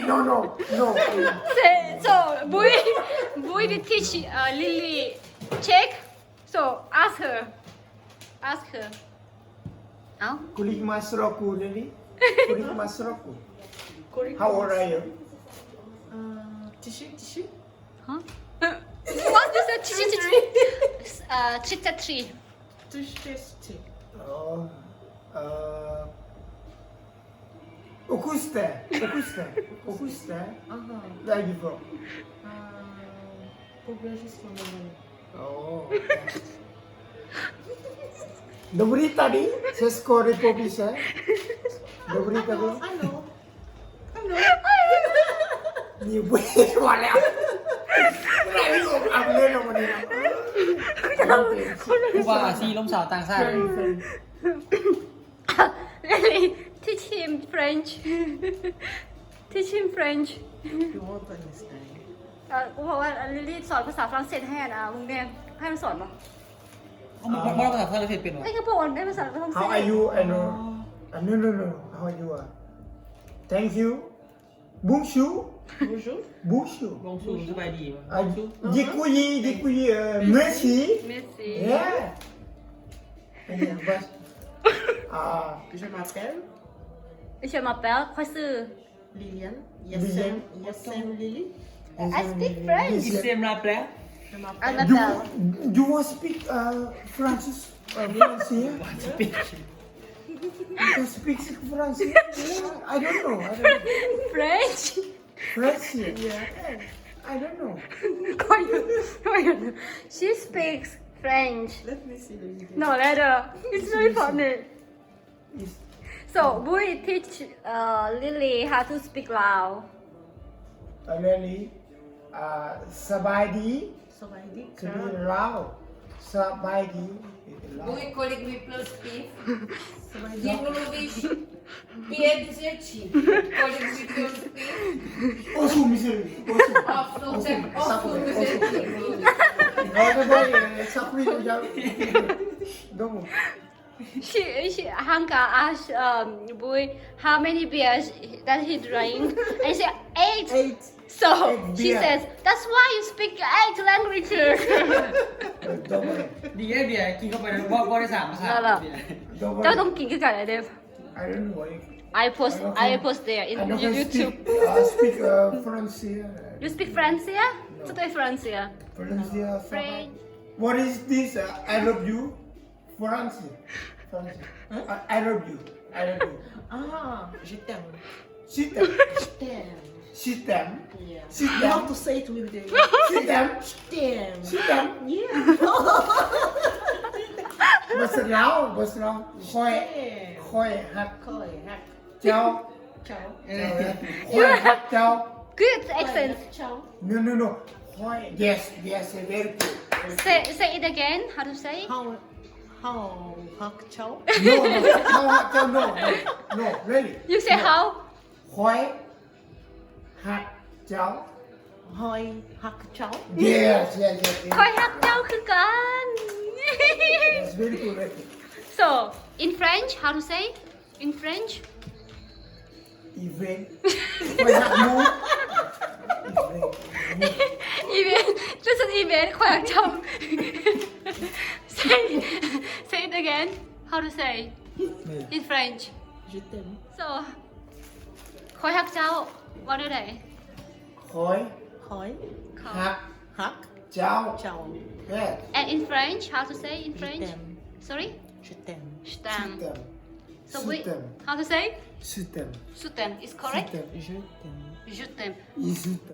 No, no, no. So Bui will teach Lily Czech. So ask her. Áo. Kulik masroku, really? Kulik masroku. How old are you? Tissue. Huh? What is that? Three. Tissue. Oh, Augusta. Where are you from? Poblages from Manila. Oh. Dobry tadi, saya skor Republik saya. Dobry tadi. Ano? Ni boleh wala. Rayu, ang leno mo nila. ครูบาอาชีล้มสาวต่างชาติ Lily teach him French. Teach him French. You won't understand. กูบอกว่าลิลลี่สอนภาษาฝรั่งเศสให้นะมึงเนี่ยให้มันสอนปะ เขาบอกว่าภาษาฝรั่งเศสเป็นวะ ไอ้กระโปรงได้ภาษาฝรั่งเศส How are you? I know. No. How are you? Thank you. Bonjour. Bonjour. Bonjour. ลงสูงสบายดีวะ Dikuyi. Merci. เมสซี่ Yeah. Bas. Je m'appelle ไอเชื่อมาแป๊บค่อยซื้อ Liliane. Liliane. Yassine Lily. I speak French อิเซมลาแปล Je I m'appelle. love You, that you want to speak French? France, yeah? You can speak French? Yeah, I don't know. French French, yeah. I don't know. ก็อยู่she speaks French Let me see the video. no letter it's very funny It's, so we teach Lily how to speak Lao really, Sabaidi, Sabaydi. to be loud. Sabaidi, loud. Mój kolik mi plus piw. Sabaydi. Nie lubisz pięć rzeczy. Kolik mi plus piw. Osu, misery. Owszem, owszem, rzeczy. Sakuri, don't. she Hanka asked boy how many beers that he drank and he said 8 so she beer. says that's why you speak 8 languages Don't. ดีไอเบียร์กินเข้าไปแล้วบอกได้3ภาษา แล้ว เบียร์ Don't. เจ้าต้องกินกันกันเลยเดฟ I don't know. I post there in I don't YouTube speak French here. you speak French here จะตัว French here French here. French What is this? I love you. French. I love you. I love you. Je t'aime. Sit them. Je t'aime. Sit them. Yeah. Sit You them. have to say it with the. Sit them. Damn. Sit them. Yeah. What's now? Khoi. Khoi hat. Koi. Hack. Chao. Ciao. Khoi hat chao. good accent Ciao. No. Khoi. Yes. Very good. say it again how to say it? How? Hack ciao. No. Khoi hat chao. No. Really. you say how Khoi hat chao. Hoi. Hack ciao. Yes. คอยฮักเจ้าคือกัน Yes, very good. Very good. so in French how to say in French Event. Khoi hat no. Event. event this is event คอยฮักเจ้า say it again how to say in French Je t'aime. so คอยฮักเจ้าว่าได้ไหน Khoi Hoi. hat Hack chao. ciao. Yeah. and in French how to say in Je French t'aime. sorry Je t'aime. Stam Sit them. so Sit we them. how to say Sit them. Stem is correct Sit them. Je t'aime. Je t'aime Is it?